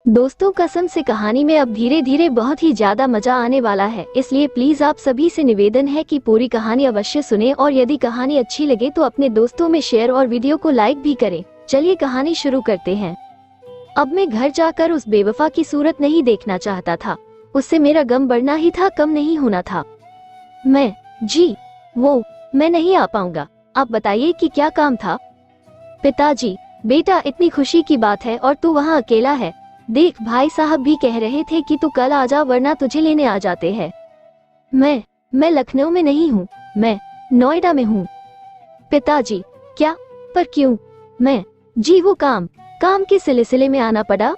दोस्तों, कसम से कहानी में अब धीरे धीरे बहुत ही ज्यादा मजा आने वाला है, इसलिए प्लीज आप सभी से निवेदन है कि पूरी कहानी अवश्य सुने और यदि कहानी अच्छी लगे तो अपने दोस्तों में शेयर और वीडियो को लाइक भी करें। चलिए कहानी शुरू करते हैं। अब मैं घर जाकर उस बेवफा की सूरत नहीं देखना चाहता था। उससे मेरा गम बढ़ना ही था, कम नहीं होना था। मैं नहीं आ पाऊंगा। आप बताइए कि क्या काम था? पिताजी, बेटा इतनी खुशी की बात है और तू वहाँ अकेला है। देख, भाई साहब भी कह रहे थे कि तू कल आ जा वरना तुझे लेने आ जाते हैं। मैं लखनऊ में नहीं हूँ, मैं नोएडा में हूँ। पिताजी, क्या? पर क्यों? जी वो काम के सिलसिले में आना पड़ा।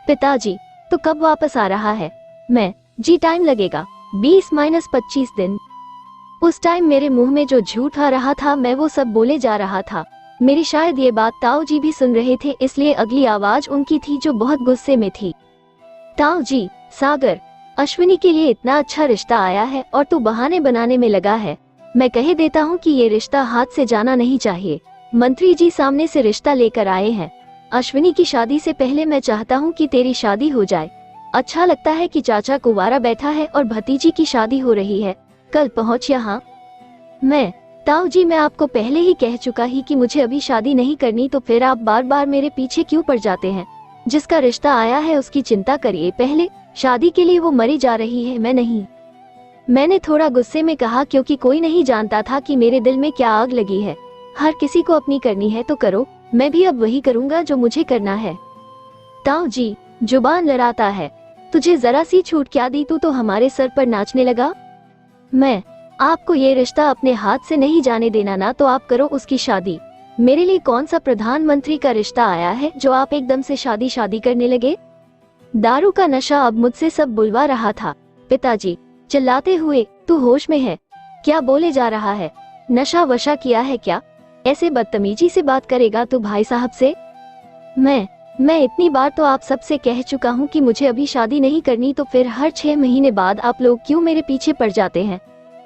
पिताजी, तो कब वापस आ रहा है? जी टाइम लगेगा, 20-25 दिन। उस टाइम मेरे मुंह में जो झूठ आ रहा था मैं वो सब बोले जा रहा था। मेरी शायद ये बात ताऊ जी भी सुन रहे थे, इसलिए अगली आवाज उनकी थी जो बहुत गुस्से में थी। ताऊ जी, सागर, अश्विनी के लिए इतना अच्छा रिश्ता आया है और तू बहाने बनाने में लगा है। मैं कह देता हूँ कि ये रिश्ता हाथ से जाना नहीं चाहिए। मंत्री जी सामने से रिश्ता लेकर आए हैं। अश्विनी की शादी से पहले मैं चाहता हूँ कि तेरी शादी हो जाए। अच्छा लगता है कि चाचा कुंवारा बैठा है और भतीजी की शादी हो रही है। कल पहुँच यहाँ। ताऊ जी, मैं आपको पहले ही कह चुका ही कि मुझे अभी शादी नहीं करनी, तो फिर आप बार बार मेरे पीछे क्यों पड़ जाते हैं? जिसका रिश्ता आया है उसकी चिंता करिए पहले। शादी के लिए वो मरी जा रही है, मैं नहीं। मैंने थोड़ा गुस्से में कहा क्योंकि कोई नहीं जानता था कि मेरे दिल में क्या आग लगी है। हर किसी को अपनी करनी है तो करो, मैं भी अब वही करूँगा जो मुझे करना है। ताऊ जी, जुबान लड़ाता है। तुझे जरा सी छूट क्या दी, तू तो हमारे सर पर नाचने लगा। आपको ये रिश्ता अपने हाथ से नहीं जाने देना ना, तो आप करो उसकी शादी। मेरे लिए कौन सा प्रधानमंत्री का रिश्ता आया है जो आप एकदम से शादी करने लगे? दारू का नशा अब मुझसे सब बुलवा रहा था। पिताजी चिल्लाते हुए, तू होश में है? क्या बोले जा रहा है? नशा वशा किया है क्या? ऐसे बदतमीजी से बात करेगा तू भाई साहब से? मैं इतनी बार तो आप सबसे कह चुका हूँ कि मुझे अभी शादी नहीं करनी, तो फिर हर 6 महीने बाद आप लोग क्यों मेरे पीछे पड़ जाते हैं?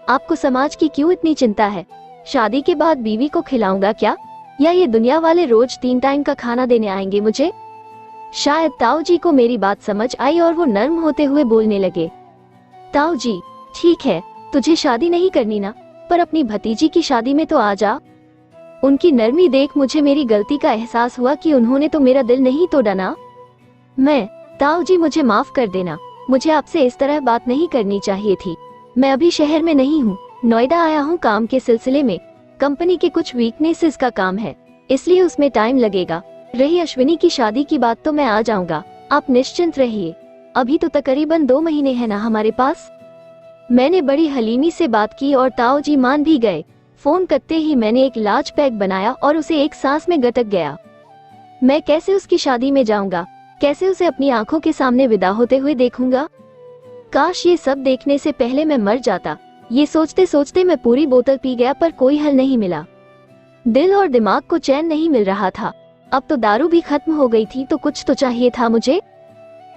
आपको समाज की क्यों इतनी चिंता है? शादी के बाद बीवी को खिलाऊंगा क्या, या ये दुनिया वाले रोज 3 टाइम का खाना देने आएंगे मुझे? शायद ताऊ जी को मेरी बात समझ आई और वो नर्म होते हुए बोलने लगे। ताऊ जी, ठीक है, तुझे शादी नहीं करनी ना, पर अपनी भतीजी की शादी में तो आ जा। उनकी नरमी देख मुझे मेरी गलती का एहसास हुआ कि उन्होंने तो मेरा दिल नहीं तोड़ा ना। ताऊ जी, मुझे माफ कर देना, मुझे आपसे इस तरह बात नहीं करनी चाहिए थी। मैं अभी शहर में नहीं हूँ, नोएडा आया हूँ काम के सिलसिले में। कंपनी के कुछ वीकनेसेस का काम है, इसलिए उसमें टाइम लगेगा। रही अश्विनी की शादी की बात तो मैं आ जाऊंगा, आप निश्चिंत रहिए। अभी तो तकरीबन 2 महीने हैं ना हमारे पास। मैंने बड़ी हलीमी से बात की और ताऊ जी मान भी गए। फोन करते ही मैंने एक लार्ज पैक बनाया और उसे एक सांस में गटक गया। मैं कैसे उसकी शादी में जाऊंगा, कैसे उसे अपनी आंखों के सामने विदा होते हुए देखूंगा? काश ये सब देखने से पहले मैं मर जाता। ये सोचते सोचते मैं पूरी बोतल पी गया, पर कोई हल नहीं मिला। दिल और दिमाग को चैन नहीं मिल रहा था। अब तो दारू भी खत्म हो गई थी, तो कुछ तो चाहिए था मुझे।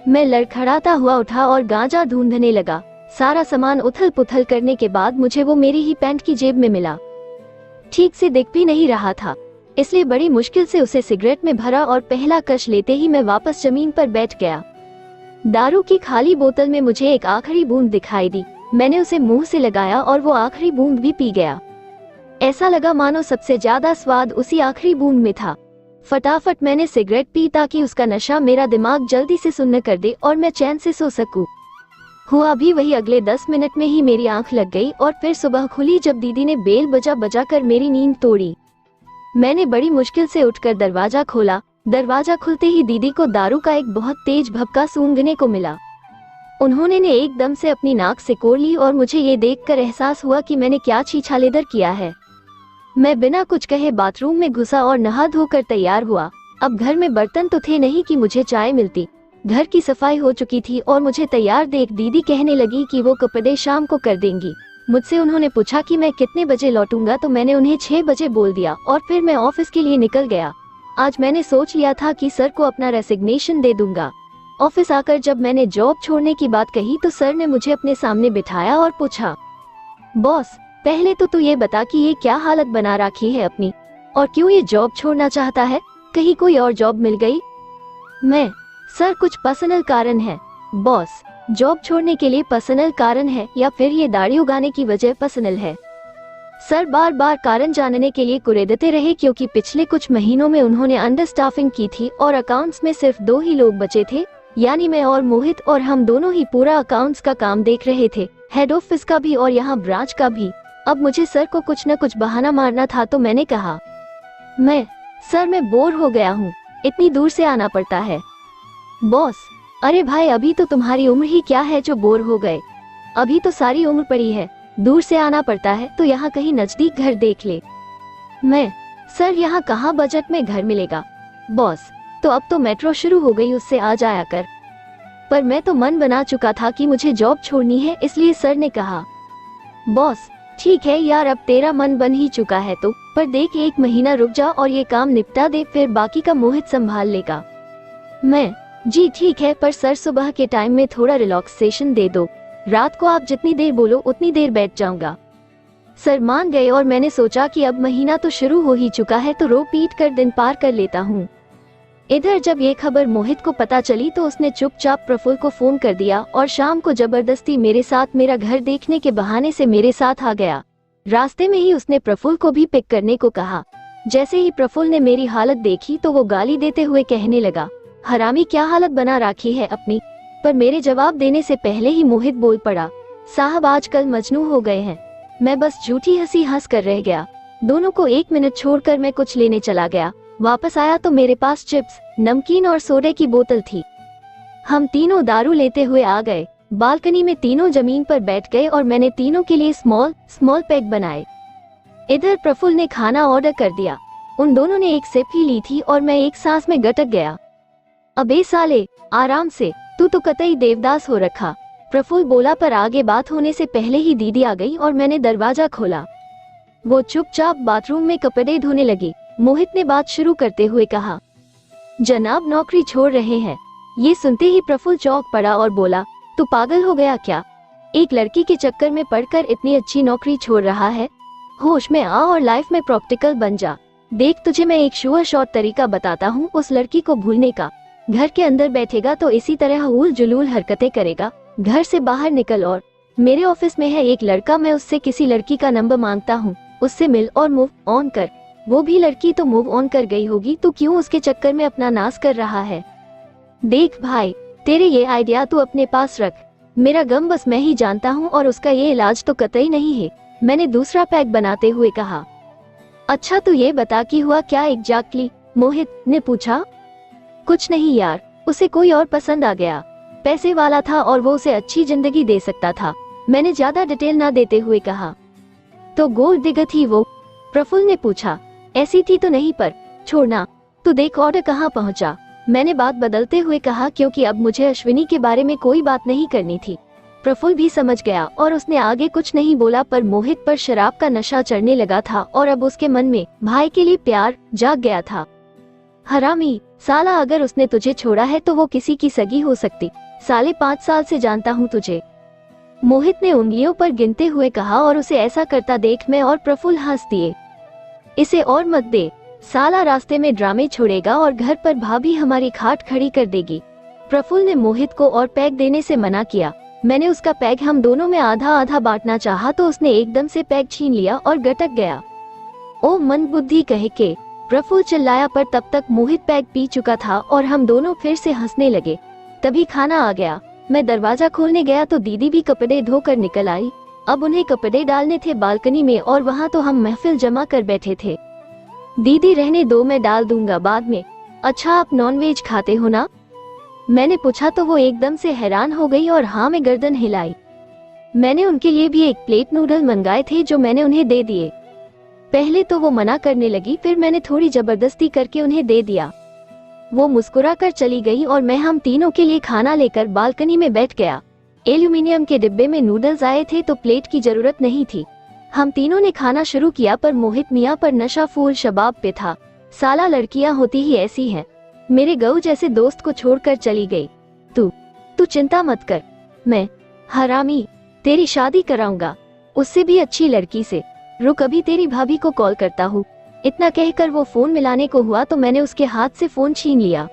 मैं लड़खड़ाता हुआ उठा और गांजा ढूंढने लगा। सारा सामान उथल पुथल करने के बाद मुझे वो मेरी ही पैंट की जेब में मिला। ठीक से दिख भी नहीं रहा था, इसलिए बड़ी मुश्किल से उसे सिगरेट में भरा और पहला कश लेते ही मैं वापस जमीन पर बैठ गया। दारू की खाली बोतल में मुझे एक आखिरी बूंद दिखाई दी। मैंने उसे मुंह से लगाया और वो आखिरी बूंद भी पी गया। ऐसा लगा मानो सबसे ज्यादा स्वाद उसी आखिरी बूंद में था। फटाफट मैंने सिगरेट पी ताकि उसका नशा मेरा दिमाग जल्दी से सुन्न कर दे और मैं चैन से सो सकूं। हुआ भी वही, अगले 10 मिनट में ही मेरी आंख लग गई और फिर सुबह खुली जब दीदी ने बेल बजा कर मेरी नींद तोड़ी। मैंने बड़ी मुश्किल से उठकर दरवाजा खोला। दरवाजा खुलते ही दीदी को दारू का एक बहुत तेज भभका सूंघने को मिला। उन्होंने एकदम से अपनी नाक सिकोड़ ली और मुझे ये देखकर एहसास हुआ कि मैंने क्या छीछालेदर किया है। मैं बिना कुछ कहे बाथरूम में घुसा और नहा धोकर तैयार हुआ। अब घर में बर्तन तो थे नहीं कि मुझे चाय मिलती। घर की सफाई हो चुकी थी और मुझे तैयार देख दीदी कहने लगी कि वो कपड़े शाम को कर देंगी। मुझसे उन्होंने पूछा कि मैं कितने बजे लौटूंगा, तो मैंने उन्हें 6 बजे बोल दिया और फिर मैं ऑफिस के लिए निकल गया। आज मैंने सोच लिया था कि सर को अपना रेसिग्नेशन दे दूंगा। ऑफिस आकर जब मैंने जॉब छोड़ने की बात कही तो सर ने मुझे अपने सामने बिठाया और पूछा, बॉस, पहले तो तू ये बता कि ये क्या हालत बना रखी है अपनी, और क्यों ये जॉब छोड़ना चाहता है? कहीं कोई और जॉब मिल गई? मैं सर कुछ पर्सनल कारण है। बॉस, जॉब छोड़ने के लिए पर्सनल कारण है या फिर ये दाढ़ी उगाने की वजह पर्सनल है? सर बार बार कारण जानने के लिए कुरेदते रहे क्योंकि पिछले कुछ महीनों में उन्होंने अंडर स्टाफिंग की थी और अकाउंट्स में सिर्फ 2 ही लोग बचे थे, यानी मैं और मोहित, और हम दोनों ही पूरा अकाउंट्स का काम देख रहे थे, हेड ऑफिस का भी और यहाँ ब्रांच का भी। अब मुझे सर को कुछ न कुछ बहाना मारना था तो मैंने कहा, मैं बोर हो गया हूँ, इतनी दूर से आना पड़ता है। बॉस, अरे भाई अभी तो तुम्हारी उम्र ही क्या है जो बोर हो गए, अभी तो सारी उम्र पड़ी है, दूर से आना पड़ता है तो यहाँ कहीं नजदीक घर देख ले। सर यहाँ कहाँ बजट में घर मिलेगा? बॉस, तो अब तो मेट्रो शुरू हो गई, उससे आ जाया कर। पर मैं तो मन बना चुका था कि मुझे जॉब छोड़नी है, इसलिए सर ने कहा। बॉस, ठीक है यार, अब तेरा मन बन ही चुका है तो, पर देख 1 महीना रुक जा और ये काम निपटा दे, फिर बाकी का मोहित संभाल लेगा। जी ठीक है, पर सर सुबह के टाइम में थोड़ा रिलैक्सेशन दे दो, रात को आप जितनी देर बोलो उतनी देर बैठ जाऊंगा। सर मान गए और मैंने सोचा कि अब महीना तो शुरू हो ही चुका है तो रो पीट कर दिन पार कर लेता हूँ। इधर जब ये खबर मोहित को पता चली तो उसने चुपचाप प्रफुल्ल को फोन कर दिया और शाम को जबरदस्ती मेरे साथ मेरा घर देखने के बहाने से मेरे साथ आ गया। रास्ते में ही उसने प्रफुल्ल को भी पिक करने को कहा। जैसे ही प्रफुल्ल ने मेरी हालत देखी तो वो गाली देते हुए कहने लगा, हरामी क्या हालत बना रखी है अपनी। पर मेरे जवाब देने से पहले ही मोहित बोल पड़ा, साहब आजकल मजनू हो गए हैं। मैं बस झूठी हंसी हंस कर रह गया। दोनों को 1 मिनट छोड़कर मैं कुछ लेने चला गया। वापस आया तो मेरे पास चिप्स, नमकीन और सोडे की बोतल थी। हम तीनों दारू लेते हुए आ गए। बालकनी में तीनों जमीन पर बैठ गए और मैंने तीनों के लिए स्मॉल पैक बनाए। इधर प्रफुल्ल ने खाना ऑर्डर कर दिया। उन दोनों ने एक सिप ही ली थी और मैं एक सांस में गटक गया। अबे साले, आराम से, तू तो कतई देवदास हो रखा, प्रफुल्ल बोला। पर आगे बात होने से पहले ही दीदी आ गई और मैंने दरवाजा खोला। वो चुपचाप बाथरूम में कपड़े धोने लगी। मोहित ने बात शुरू करते हुए कहा, जनाब नौकरी छोड़ रहे हैं। ये सुनते ही प्रफुल्ल चौंक पड़ा और बोला, तू पागल हो गया क्या? एक लड़की के चक्कर में पड़कर इतनी अच्छी नौकरी छोड़ रहा है? होश में आ और लाइफ में प्रैक्टिकल बन जा। देख तुझे मैं एक शुअर शॉर्ट तरीका बताता हूँ उस लड़की को भूलने का। घर के अंदर बैठेगा तो इसी तरह उल जुलूल हरकतें करेगा। घर से बाहर निकल और मेरे ऑफिस में है एक लड़का, मैं उससे किसी लड़की का नंबर मांगता हूँ, उससे मिल और मूव ऑन कर। वो भी लड़की तो मूव ऑन कर गई होगी, तो क्यों उसके चक्कर में अपना नाश कर रहा है? देख भाई, तेरे ये आइडिया तू अपने पास रख, मेरा गम बस मैं ही जानता हूँ और उसका ये इलाज तो कतई नहीं है। मैंने दूसरा पैक बनाते हुए कहा। अच्छा तू ये बता कि हुआ क्या एग्जैक्टली? मोहित ने पूछा। कुछ नहीं यार, उसे कोई और पसंद आ गया, पैसे वाला था और वो उसे अच्छी जिंदगी दे सकता था। मैंने ज्यादा डिटेल ना देते हुए कहा। तो गोल्ड डिगर थी वो? प्रफुल्ल ने पूछा। ऐसी थी तो नहीं, पर छोड़ना, तू देख ऑर्डर कहाँ पहुँचा। मैंने बात बदलते हुए कहा क्योंकि अब मुझे अश्विनी के बारे में कोई बात नहीं करनी थी। प्रफुल्ल भी समझ गया और उसने आगे कुछ नहीं बोला, पर मोहित पर शराब का नशा चढ़ने लगा था और अब उसके मन में भाई के लिए प्यार जाग गया था। हरामी साला, अगर उसने तुझे छोड़ा है तो वो किसी की सगी हो सकती। साले 5 साल से जानता हूँ तुझे, मोहित ने उंगलियों पर गिनते हुए कहा और उसे ऐसा करता देख मैं और प्रफुल्ल हंस दिए। इसे और मत दे, साला रास्ते में ड्रामे छोड़ेगा और घर पर भाभी हमारी खाट खड़ी कर देगी। प्रफुल्ल ने मोहित को और पैक देने से मना किया। मैंने उसका पैक हम दोनों में आधा आधा बांटना चाहा तो उसने एकदम से पैक छीन लिया और गटक गया। ओ मंदबुद्धि कह के प्रफुल्ल चिल्लाया, पर तब तक मोहित पैक पी चुका था और हम दोनों फिर से हंसने लगे। तभी खाना आ गया। मैं दरवाजा खोलने गया तो दीदी भी कपड़े धोकर निकल आई। अब उन्हें कपड़े डालने थे बालकनी में और वहाँ तो हम महफिल जमा कर बैठे थे। दीदी रहने दो, मैं डाल दूंगा बाद में। अच्छा आप नॉनवेज खाते हो ना? मैंने पूछा तो वो एकदम से हैरान हो गई और हाँ में गर्दन हिलाई। मैंने उनके लिए भी 1 प्लेट नूडल मंगाए थे जो मैंने उन्हें दे दिए। पहले तो वो मना करने लगी, फिर मैंने थोड़ी जबरदस्ती करके उन्हें दे दिया। वो मुस्कुरा कर चली गई और मैं हम तीनों के लिए खाना लेकर बालकनी में बैठ गया। एल्यूमिनियम के डिब्बे में नूडल्स आए थे तो प्लेट की जरूरत नहीं थी। हम तीनों ने खाना शुरू किया, पर मोहित मियाँ पर नशा फूल शबाब पे था। साला लड़कियां होती ही ऐसी हैं। मेरे गऊ जैसे दोस्त को छोड़कर चली गई। तू चिंता मत कर, मैं हरामी तेरी शादी कराऊंगा, उससे भी अच्छी लड़की से। रुक अभी तेरी भाभी को कॉल करता हूँ। इतना कहकर वो फोन मिलाने को हुआ तो मैंने उसके हाथ से फोन छीन लिया।